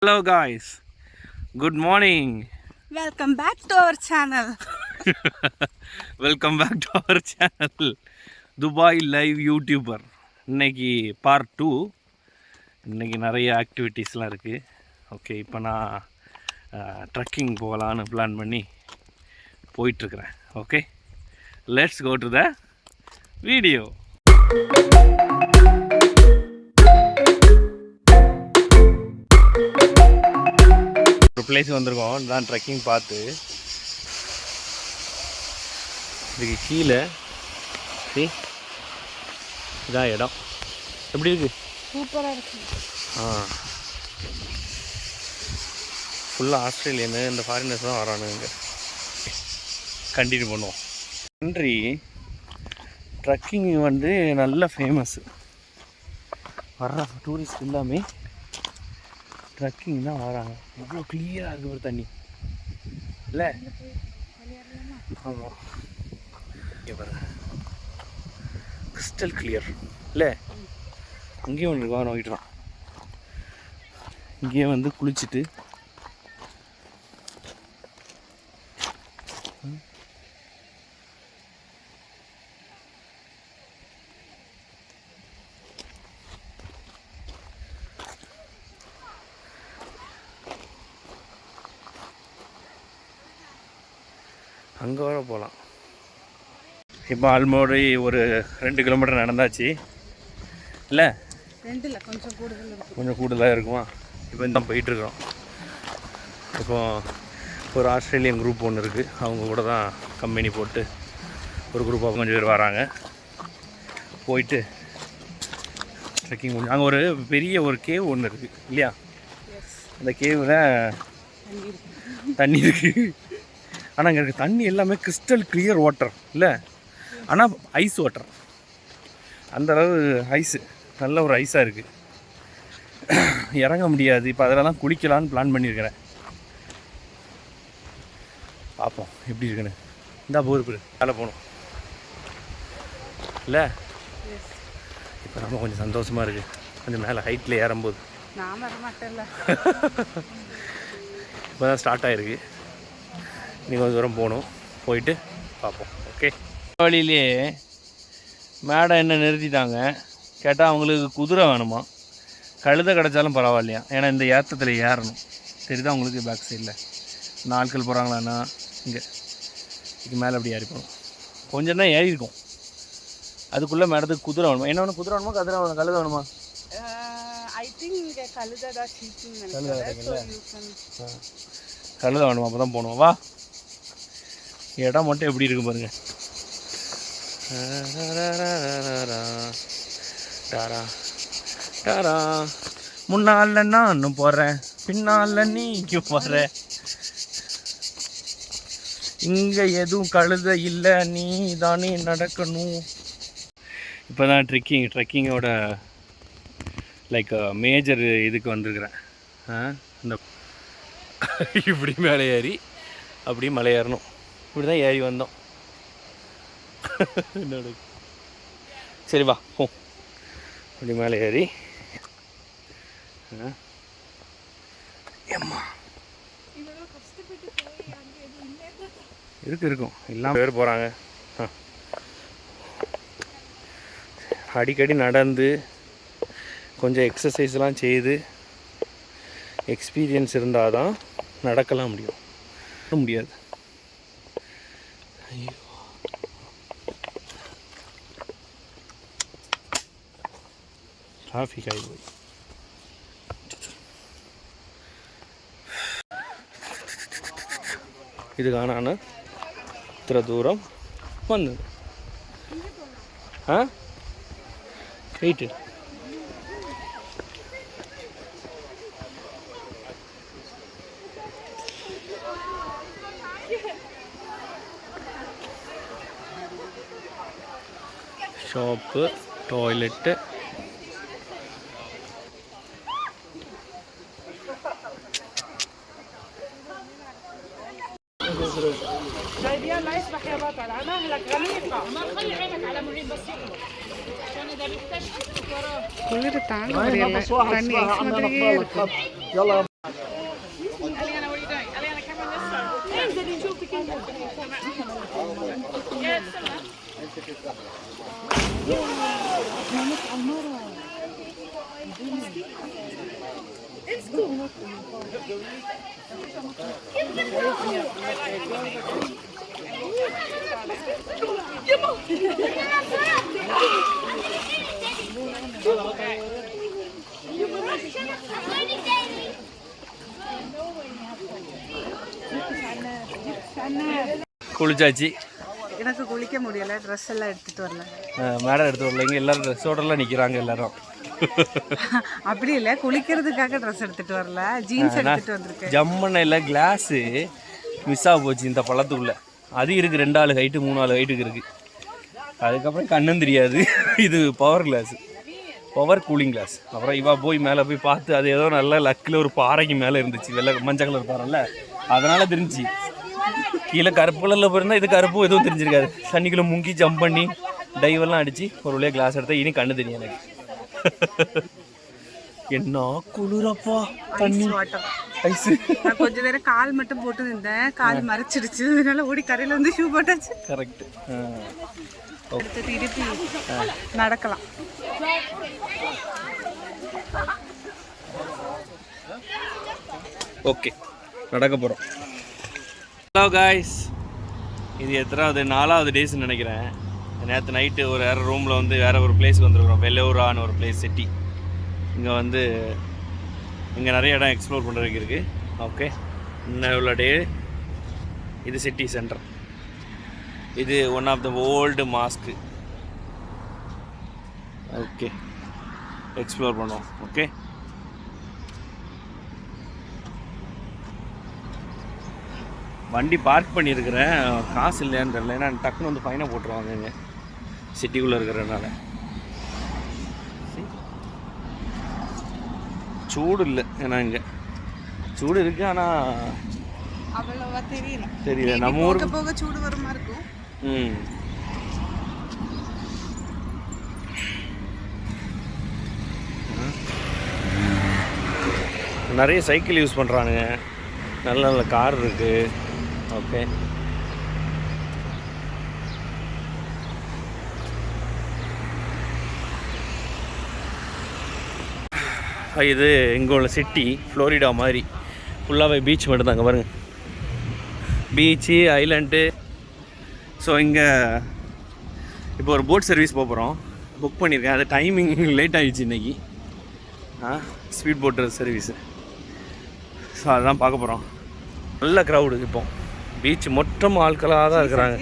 Hello guys, good morning. Welcome back to our channel. Welcome back to our channel. Dubai Live YouTuber. இன்னைக்கு part 2. இன்னைக்கு நிறைய ஆக்டிவிட்டீஸ்லாம் இருக்குது. Okay, இப்போ நான் trekking போகலான்னு பிளான் பண்ணி போயிட்டுருக்குறேன். Okay, let's go to the video. ஒரு பிளேஸ் வந்திருக்கோம் தான் ட்ரெக்கிங் பார்த்து. இதுக்கு கீழே இதான் இடம். எப்படி இருக்குது? சூப்பராக இருக்கு. ஃபுல்லாக ஆஸ்திரேலியனு இந்த ஃபாரினர்ஸ் தான் வரானுங்க. கண்டினியூ பண்ணுவோம். நன்றி. ட்ரக்கிங் வந்து நல்ல ஃபேமஸ்ஸு. வர்ற டூரிஸ்ட் எல்லாமே ட்ரக்கிங் தான் வராங்க. எவ்வளோ கிளியராக இருக்குது ஒரு தண்ணி இல்லை? ஆமாம், இங்கே பாருங்க, கிறிஸ்டல் கிளியர் இல்லை? அங்கேயும் ஒன்று இருக்கா, நோக்கிட்டுறான். இங்கேயே வந்து குளிச்சுட்டு அங்கே வர போகலாம். இப்போ ஆல்மோடு ஒரு 2 கிலோமீட்டர் நடந்தாச்சு இல்லை? கொஞ்சம் கூடுதலாக இருக்குமா? இப்போ இந்த போயிட்டுருக்குறோம். இப்போ ஒரு ஆஸ்திரேலியன் குரூப் ஒன்று இருக்குது, அவங்க கூட தான் கம்பெனி போட்டு ஒரு குரூப்பாக கொஞ்சம் பேர் வராங்க. போயிட்டு ட்ரெக்கிங் முடிஞ்சு அங்கே ஒரு பெரிய ஒரு கேவ் ஒன்று இருக்குது இல்லையா? அந்த கேவில் தண்ணி இருக்குது. ஆனால் அங்கே இருக்க தண்ணி எல்லாமே கிறிஸ்டல் கிளியர் வாட்டர் இல்லை, ஆனால் ஐஸ் வாட்டர். அந்தளவு ஐஸு, நல்ல ஒரு ஐஸாக இருக்குது. இறங்க முடியாது. இப்போ அதில் தான் குளிக்கலான்னு பிளான் பண்ணியிருக்கிறேன். பார்ப்போம் எப்படி இருக்குன்னு. இந்த போர் மேலே போகணும் இல்லை? இப்போ நம்ம கொஞ்சம் சந்தோஷமாக இருக்குது, கொஞ்சம் மேலே ஹைட்டில் ஏறும்போது. இப்போ தான் ஸ்டார்ட் ஆகிருக்கு. இன்னைக்கு கொஞ்சம் தூரம் போகணும், போயிட்டு பார்ப்போம். ஓகே, வழியிலே மேடம் என்ன நிறுத்திட்டாங்க. கேட்டால் அவங்களுக்கு குதிரை வேணுமா, கழுதை கிடச்சாலும் பரவாயில்லையா, ஏன்னா இந்த ஏற்றத்தில் ஏறணும். தெரியுதா அவங்களுக்கு? பேக் சைடில் நாட்கள் போகிறாங்களாண்ணா இங்கே இதுக்கு மேலே அப்படி ஏறி போகணும். கொஞ்சம் தான் ஏறி இருக்கும். அதுக்குள்ளே மேடத்துக்கு குதிரை வேணுமா? என்ன வேணும்? குதிரை வேணுமா, கழுதை வேணுமா? கழுதை வேணுமா? அப்போ தான் போகணும். வா, இடம் மட்டும் எப்படி இருக்கு பாருங்க. முன்னால நானும் போகிறேன், பின்னால நீங்க போகிற, இங்கே எதுவும் கழுத இல்லை, நீ தானே நடக்கணும். இப்போ தான் ட்ரெக்கிங்கோட லைக் மேஜர் இதுக்கு வந்திருக்கிறேன். இந்த இப்படி மேலே ஏறி அப்படியே மலை ஏறணும். இப்படி தான் ஏறி வந்தோம். என்னோட சரி வா போ. இப்படி மேலே ஏறி ஏம்மா இருக்கும் இல்லாமல் பேர் போகிறாங்க. அடிக்கடி நடந்து கொஞ்சம் எக்ஸசைஸ்லாம் செய்து எக்ஸ்பீரியன்ஸ் இருந்தால் தான் நடக்கலாம் முடியாது. ஐயோ, ട്രാഫിക് ആയി പോയി. ഇത് കാണാണ് ഇത്ര ദൂരം വന്നത്. വെയിറ്റ് shop, toilet, جايبيها ما يسمح يا بطل على مهلك غليظة. ما خلي عينك على معين بس يكبر عشان اذا بيكتشف وراه. كل ده تعالوا. Eliana, what are you doing? Eliana, come on this side. انزلي نشوفك انت. يا سلام. குளிச்சாச்சு. எனக்கு குளிக்க முடியல, ட்ரெஸ் எல்லாம் எடுத்துட்டு வரல. மேடம் எடுத்து வரல, இங்கே எல்லாரும் ட்ரெஸ்ஸோடலாம் நிற்கிறாங்க எல்லாரும். அப்படி இல்லை, குளிக்கிறதுக்காக ட்ரெஸ் எடுத்துட்டு வரல, ஜீன்ஸ் எடுத்துட்டு வந்திருக்கேன். ஜம்மண்ணில் கிளாஸு மிஸ் ஆக போச்சு இந்த பழத்துக்குள்ளே. அது இருக்குது 2 ஆள் ஹைட்டு 3 ஆள் ஹைட்டுக்கு இருக்குது. அதுக்கப்புறம் கண்ணும் தெரியாது. இது power class, power cooling glass. அப்புறம் இவா போய் மேலே போய் பார்த்து அது ஏதோ நல்ல லக்கில் ஒரு பாறைக்கு மேலே இருந்துச்சு, வெள்ளை மஞ்சள் கலர் பாறைல, அதனால் தெரிஞ்சு. கீழே கருப்பு கலரில் போயிருந்தால் இது கருப்பும் எதுவும் தெரிஞ்சிருக்காது. தண்ணிக்குள்ளே முங்கி ஜம்ப் பண்ணி டைவெல்லாம் அடித்து ஒரு வழியாக கிளாஸ் எடுத்தால் இனி கண்ணு தெரியும் எனக்கு. என்ன குளிரப்பா தண்ணி ஐஸு. நான் கொஞ்ச நேரம் கால் மட்டும் போட்டு இருந்தேன், கால் மறைச்சிடுச்சு, அதனால ஓடி கரையில் வந்து ஷூ போட்டாச்சு. கரெக்டு. அடுத்து திருப்பி நடக்கலாம். ஓகே, நடக்க போகிறோம். ஹலோ காய்ஸ், இது எத்தனாவது 4வது டேஸ்ன்னு நினைக்கிறேன். நேற்று நைட்டு ஒரு வேறு ரூமில் வந்து வேறு ஒரு பிளேஸுக்கு வந்துருக்குறோம், வெள்ளூரான்னு ஒரு பிளேஸ், சிட்டி. இங்கே வந்து இங்கே நிறைய இடம் எக்ஸ்ப்ளோர் பண்ணுறதுக்கு இருக்குது. ஓகே, இன்னும் உள்ள டே இது சிட்டி சென்டர். இது one of the old mosque. Okay, explore பண்ணுவோம். ஓகே, வண்டி பார்க் பண்ணியிருக்கிறேன், காசு இல்லையான்னு தெரியல. ஏன்னா டக்குன்னு வந்து ஃபைனை போட்டுருவாங்க இங்கே சிட்டிக்குள்ளே இருக்கிறதுனால. சூடு இல்லை, ஏன்னா இங்கே சூடு இருக்குது, ஆனால் அவ்வளோவா தெரியல. நம்ம ஊருக்கு போக சூடு வருமா இருக்கும். நிறைய சைக்கிள் யூஸ் பண்ணுறானுங்க, நல்ல நல்ல கார் இருக்குது. ஓகே, இது இங்கே உள்ள சிட்டி ஃப்ளோரிடா மாதிரி ஃபுல்லாகவே பீச் மட்டும்தாங்க பாருங்கள், பீச்சு ஐலண்டு. ஸோ இங்கே இப்போ ஒரு போட் சர்வீஸ் போகிறோம், புக் பண்ணியிருக்கேன். அது டைமிங் லேட் ஆகிடுச்சு இன்றைக்கி. Speed boat service. ஸோ அதுதான் பார்க்க போகிறோம். நல்ல க்ரௌடு. இப்போ பீச் மொத்தம் ஆட்களாக தான் இருக்கிறாங்க.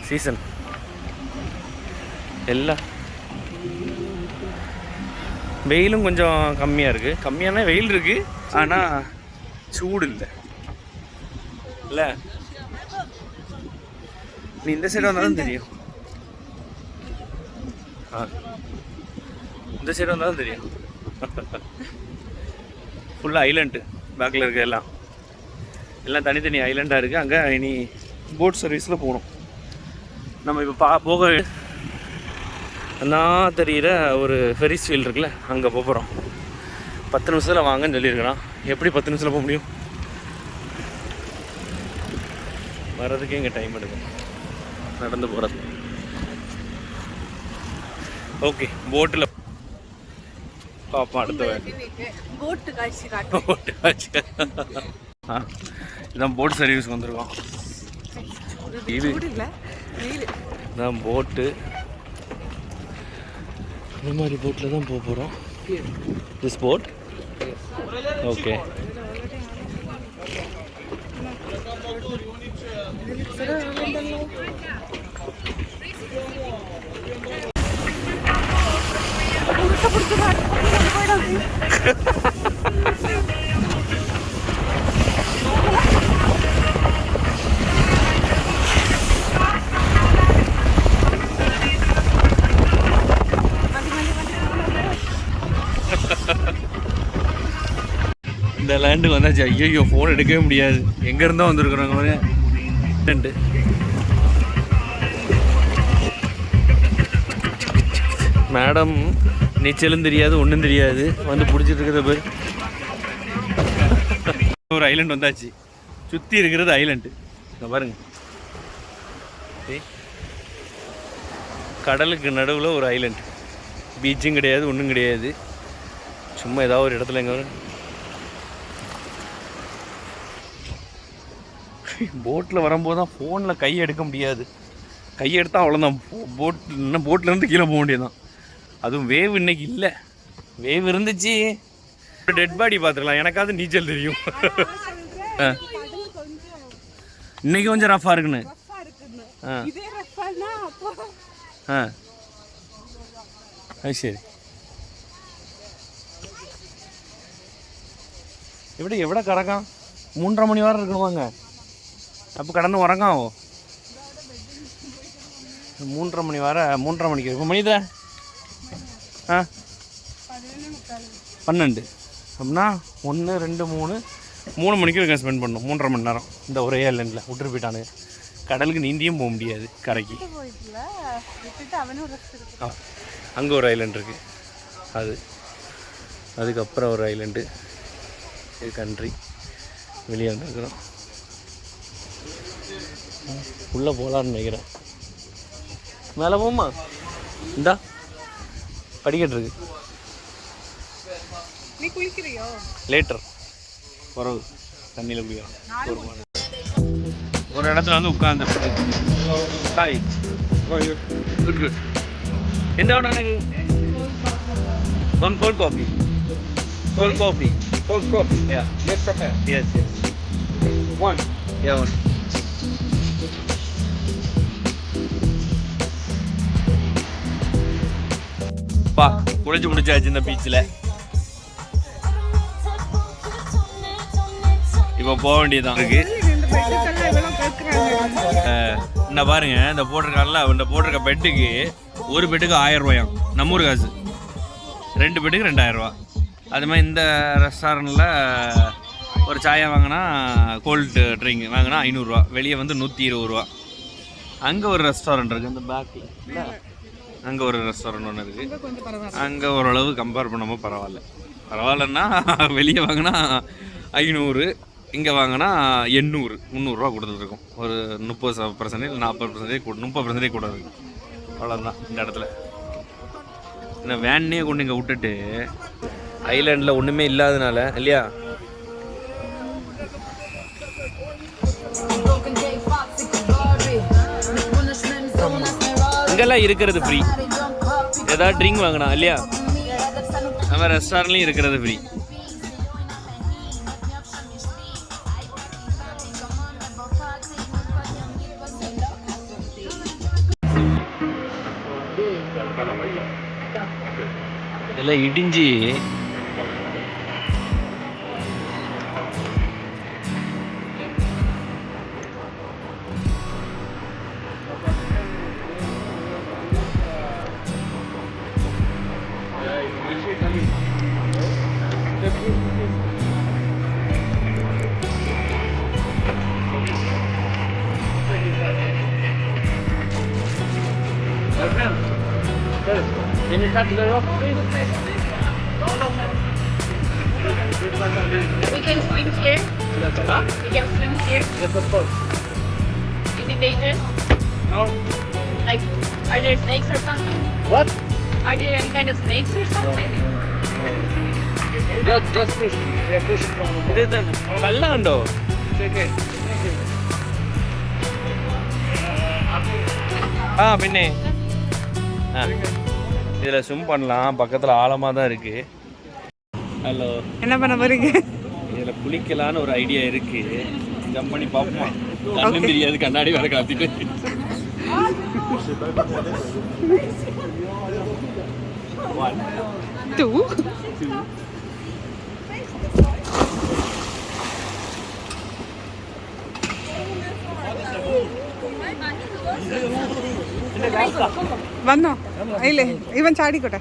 சீசன் எல்லாம். வெயிலும் கொஞ்சம் கம்மியாக இருக்குது. கம்மியான வெயில் இருக்குது, ஆனால் சூடு இல்லை. இல்லை, நீ இந்த சைடு வந்தாலும் தெரியும். இந்த சைடு வந்தாலும் தெரியும். ஃபுல்லாக ஐலண்டு பேக்கில் இருக்குது. எல்லாம் தனித்தனி ஐலண்டாக இருக்குது. அங்கே இனி போட் சர்வீஸில் போகணும். நம்ம இப்போ போக நான் தெரிகிற ஒரு ஃபெரிஸ் ஃபீல்டு இருக்குல்ல, அங்கே போகிறோம். 10 நிமிஷத்தில் வாங்கன்னு சொல்லியிருக்கிறான். எப்படி 10 நிமிஷத்தில் போக முடியும்? வர்றதுக்கே இங்கே டைம் எடுக்கும், நடந்து போகிறது. ஓகே, போட்டில் பார்ப்போம் அடுத்த போட்டு காட்சி காட்டும். போட்டு காட்சி. இதான் போட் சர்வீஸ்க்கு வந்திருக்கோம். இது இதான் போட்டு. இந்த மாதிரி போட்டில் தான் போக போகிறோம். This boat. ஓகே, இந்த லேண்டுக்கு வந்தாச்சு. ஐயோ, ஃபோன் எடுக்கவே முடியாது. எங்கேருந்தோ வந்துருக்குறவங்க லேண்டு. மேடம் நீச்சலும் தெரியாது, ஒன்றும் தெரியாது, வந்து பிடிச்சிட்டு இருக்கிற பேர். ஒரு ஐலண்ட் வந்தாச்சு. சுற்றி இருக்கிறது ஐலண்டு. இங்கே பாருங்க, கடலுக்கு நடுவில் ஒரு ஐலண்ட். பீச்சும் கிடையாது, ஒன்றும் கிடையாது. சும்மா ஏதாவது ஒரு இடத்துல எங்கே போட்டில் வரும்போது தான் ஃபோனில் கை எடுக்க முடியாது. கை எடுத்தால் அவ்வளோதான், போட்லேருந்து கீழே போக வேண்டியதுதான். அதுவும் வேவ் இன்னைக்கு இல்லை. வேவ் இருந்துச்சு, டெட் பாடி பார்த்துக்கலாம். எனக்காவது நீச்சல் தெரியும். இன்னைக்கு கொஞ்சம் ரஃபாக இருக்குன்னு. அது சரி. எവിടെ கிடக்கான்? 3:30 மணி வரை இருக்கணுமாங்க. அப்போ கடந்து உறங்காவோ 3:30 மணி வர. 3:30 மணிக்கு இப்போ மணி தான் 12 அப்படின்னா 1 2 3 மணிக்கு இருக்க ஸ்பெண்ட் பண்ணணும். 3:30 மணி நேரம் இந்த ஒரே ஐலண்டில் விட்டுட்டு போயிட்டானுங்க. கடலுக்கு நீந்தியும் போக முடியாது கரைக்கு. அங்கே ஒரு ஐலண்ட் இருக்குது. அதுக்கப்புறம் ஒரு ஐலண்டு. இது கண்ட்ரி வெளியே வந்துருக்குறோம். உள்ளே போகலான்னு நினைக்கிறேன். மேலே போமா? இந்தா படிக்கட்டு இருக்கு. லேட்டர் வரவு தண்ணியில் குடிக்கலாம். ஒரு இடத்துல வந்து உட்காந்து ஹாய் குட் குட். எந்த இடம் எனக்கு one cold coffee. Cold coffee. Cold coffee. Yeah. Let's prepare. Yes. One. Yeah, one. பா குளிச்சு முடிச்சாச்சு இந்த பீச்சில். இப்போ போக வேண்டியதுதான் இருக்கு. என்ன பாருங்க, இந்த போட்டிருக்காங்கல்ல, இந்த போட்டிருக்க பெட்டுக்கு ஒரு பெட்டுக்கு 1000 ரூபாயாம் நம்ம ஊர் காசு. 2 பெட்டுக்கு 2000 ரூபா. அது மாதிரி இந்த ரெஸ்டாரண்ட்டில் ஒரு சாயா வாங்கினா கோல்டு ட்ரிங்க் வாங்கினா 500 ரூபா. வெளியே வந்து 120 ரூபா. அங்கே ஒரு ரெஸ்டாரண்ட் இருக்குது இந்த பேக்கில் இல்லை, அங்கே ஒரு ரெஸ்டாரண்ட் ஒன்று இருக்குது. அங்கே ஓரளவு கம்பேர் பண்ணாமல் பரவாயில்லன்னா வெளியே வாங்கினா 500, இங்கே வாங்கினா 800 300 கொடுத்துட்ருக்கோம். ஒரு 30% இல்லை 40% 30% கூட இருக்கும். அவ்வளோதான் இந்த இடத்துல. இந்த வேன்னே கொண்டு இங்கே விட்டுட்டு ஐலாண்டில் ஒன்றுமே இல்லாதனால இல்லையா, இங்கெல்லாம் இருக்கிறது ஃப்ரீ. ஏதாவது ட்ரிங்க் வாங்கினா இல்லையா, நம்ம ரெஸ்டாரண்ட்லையும் இருக்கிறது ஃப்ரீ. இதெல்லாம் இடிஞ்சு Can you cut that off, please? We can swim here. Huh? We can swim here. Yes, of course. Is it dangerous? No. Like, are there snakes or something? What? Are there any kind of snakes or something? Just push. Yeah, push it from the bottom. കല്ലുണ്ടോ? ஆ பின்னே இதில் swim பண்ணலாம். பக்கத்தில் ஆழமாக தான் இருக்குது. Hello, என்ன பண்ண போறீங்க? இதில் குளிக்கலான்னு ஒரு ஐடியா இருக்குது. ஜம்ப் பண்ணி பார்ப்போம். கண்ணும் தெரியாது, கண்ணாடி வேற காத்திட்டு. One, two. വന്നോ? ഇല്ലേ, ഇവൻ ചാടിക്കോട്ടെ.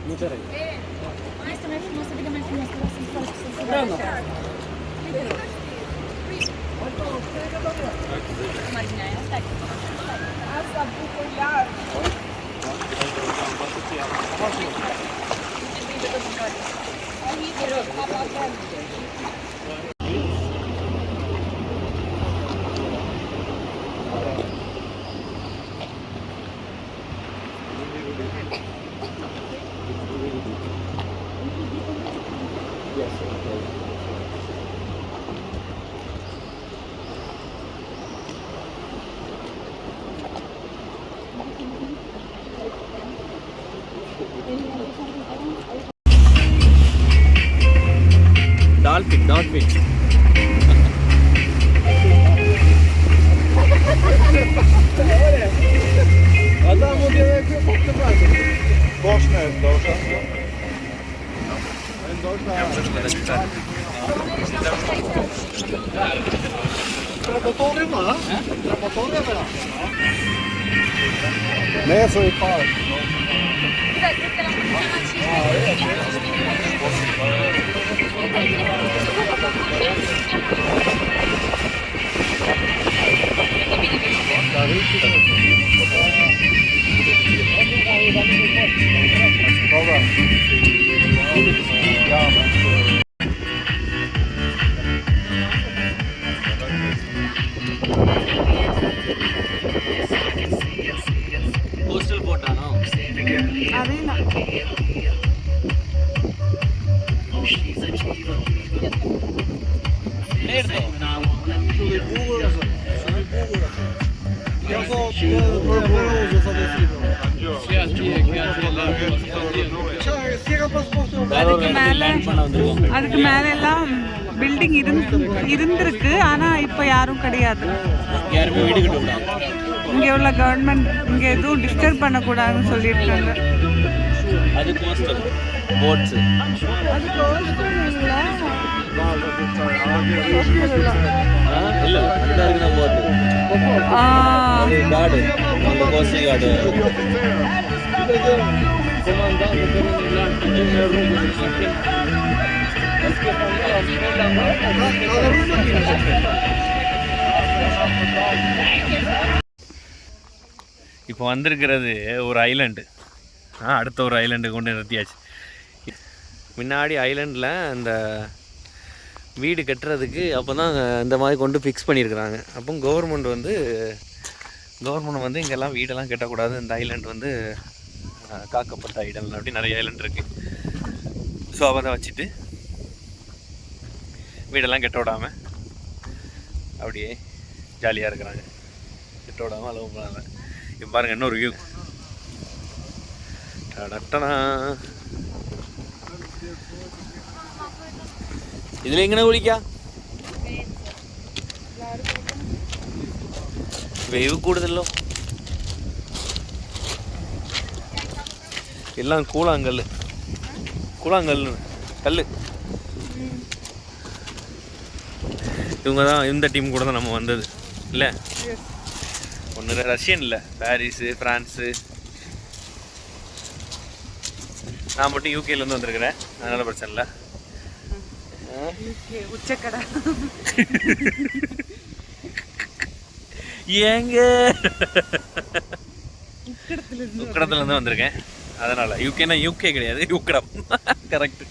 Nej, så är det kvar. Coastal போட்டானோ அதேதான். அதுக்கு மேல எல்லாம் பில்டிங் இருந்திருக்கு, ஆனா இப்ப யாரும் கிடையாது. யாருமே வீடு கட்ட இங்க உள்ள கவர்மெண்ட் இங்க எதுவும் டிஸ்டர்ப் பண்ணக்கூடாதுன்னு சொல்லியிருக்காங்க. அது கோஸ்டல் போட்ஸ். அது கோஸ்டல் இல்ல, இல்ல அந்த இருக்குன போட். அது காடு, அந்த கோஸ்டல் காடு. இப்போ வந்திருக்கிறது ஒரு ஐலண்டு. அடுத்த ஒரு ஐலண்டு கொண்டு நிறுத்தியாச்சு. முன்னாடி ஐலண்டில் அந்த வீடு கட்டுறதுக்கு அப்போ தான் இந்த மாதிரி கொண்டு ஃபிக்ஸ் பண்ணியிருக்கிறாங்க. அப்போ கவர்மெண்ட் வந்து இங்கெல்லாம் வீடெல்லாம் கட்டக்கூடாது, இந்த ஐலண்ட் வந்து காக்கப்பட்ட ஐலண்ட், அப்படி நிறைய ஐலண்ட் இருக்குது. ஸோ அதை வச்சுட்டு வீடெல்லாம் கெட்ட விடாமல் அப்படியே ஜாலியாக இருக்கிறாங்க. கெட்ட விடாமல் அளவு பண்ணாங்க. இப்போ பாருங்கள் இன்னொரு வியூ. டடட்டனா ഇതിൽ എങ്ങനെ കുളിക്കാം? വേവ് കൂടുതലോ? എല്ലാം കൂളാങ്കല്ല് கல். இவங்க தான் இந்த டீம் கூட தான் நம்ம வந்தது இல்லை? ஒன்று ரஷ்யன் இல்லை, பாரிஸு, ஃப்ரான்ஸு. நான் மட்டும் யூகேலேருந்து வந்திருக்கிறேன், அதனால் பிரச்சனை இல்லை. உச்சக்கடை ஏங்க உக்கடத்துலேருந்து வந்திருக்கேன், அதனால். யூகேனா யூகே கிடையாது, யூக்கடம். கரெக்ட்.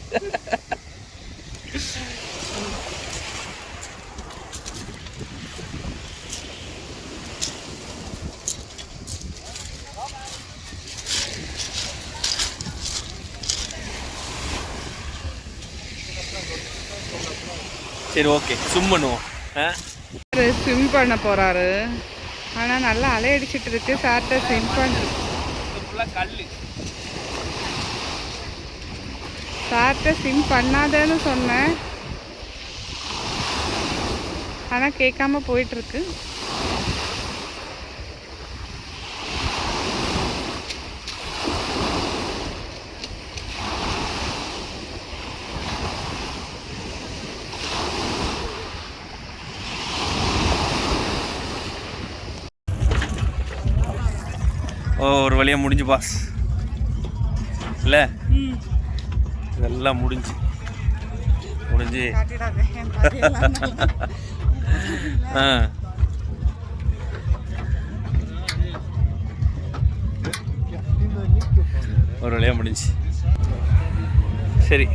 சரி, ஓகே, ஸ்விம் பண்ணுவோம். ஸ்விம் பண்ண போறாரு, ஆனா நல்லா அலை அடிச்சிட்டு இருக்கு. சார்ட்ட ஸ்விம் பண்றது சார்ட்ட ஸ்விம் பண்ணாதேன்னு சொன்னேன், ஆனா கேட்காம போயிட்டு இருக்கு. ஒரு வழியாக முடிஞ்சு பாஸ் இல்லை? இதெல்லாம் முடிஞ்சு ஒரு வழியாக முடிஞ்சு. சரி,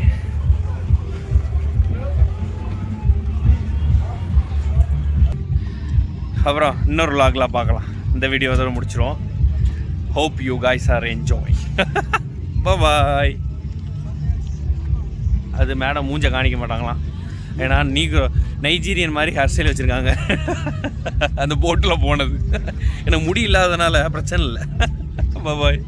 அப்புறம் இன்னொரு vlogல பார்க்கலாம். இந்த வீடியோ இதோட முடிச்சிருவோம். Hope you guys are enjoying. Bye-bye. அது மேடம் மூஞ்ச காணிக்க மாட்டாங்களாம், ஏன்னா நைஜீரியன் மாதிரி ஹேர் ஸ்டைல் வச்சுருக்காங்க அந்த போட்டில் போனது. எனக்கு முடி இல்லாததுனால பிரச்சனை இல்லை. பாய்.